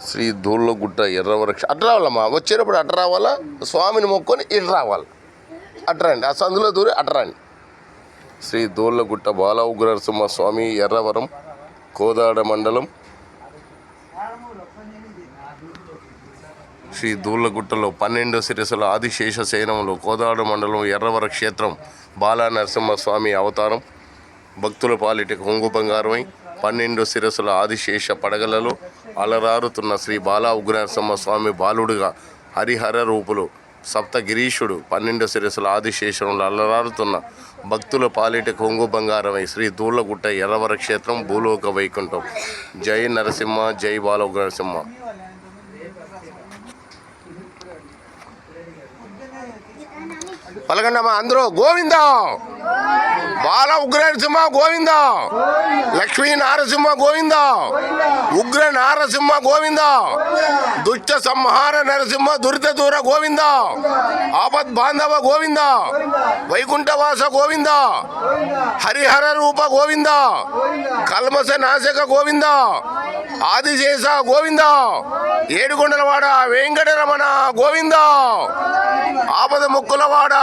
శ్రీ దూళ్ళగుట్ట ఎర్రవరక్ష అట్ట రావాలమ్మా, వచ్చేటప్పుడు అట్ట రావాలా, స్వామిని మొక్కొని ఇటు రావాలి, అట్టరండి, ఆ సందులో దూరి అట్టరండి. శ్రీ దూళ్ళగుట్ట బాల ఉగ్రనరసింహ స్వామి, ఎర్రవరం, కోదాడ మండలం. శ్రీ దూళ్ళగుట్టలో 12 శిరసుల ఆదిశేష శయనంలో కోదాడ మండలం ఎర్రవర క్షేత్రం బాలా నరసింహస్వామి అవతారం. భక్తుల పాలిట కొంగు బంగారమై 12 శిరసుల ఆదిశేష పడగలలో అలరారుతున్న శ్రీ బాలా ఉగ్రనరసింహస్వామి బాలుడుగా హరిహర రూపులు సప్తగిరీషుడు 12 శిరసుల ఆదిశేషంలో అలరారుతున్న భక్తుల పాలిట కొంగు బంగారమై శ్రీ దూళ్ళగుట్ట ఎర్రవర క్షేత్రం భూలోక వైకుంఠం. జై నరసింహ, జై బాల ఉగ్రనరసింహ. పలకండమ్మా అందరూ గోవింద, బాల ఉగ్రనరసింహ గోవింద, లక్ష్మీ నారసింహ గోవింద, ఉగ్ర నారసింహ గోవింద, దుష్ట సంహార నరసింహ దురిత దూర గోవింద, ఆపద్ బాంధవ గోవింద, వైకుంఠవాస గోవింద, హరిహర రూప గోవింద, కల్మస నాశక గోవింద, ఆదిశేష గోవింద, ఏడుకొండలవాడ వెంకటరమణ గోవింద, ఆపద ముక్కులవాడ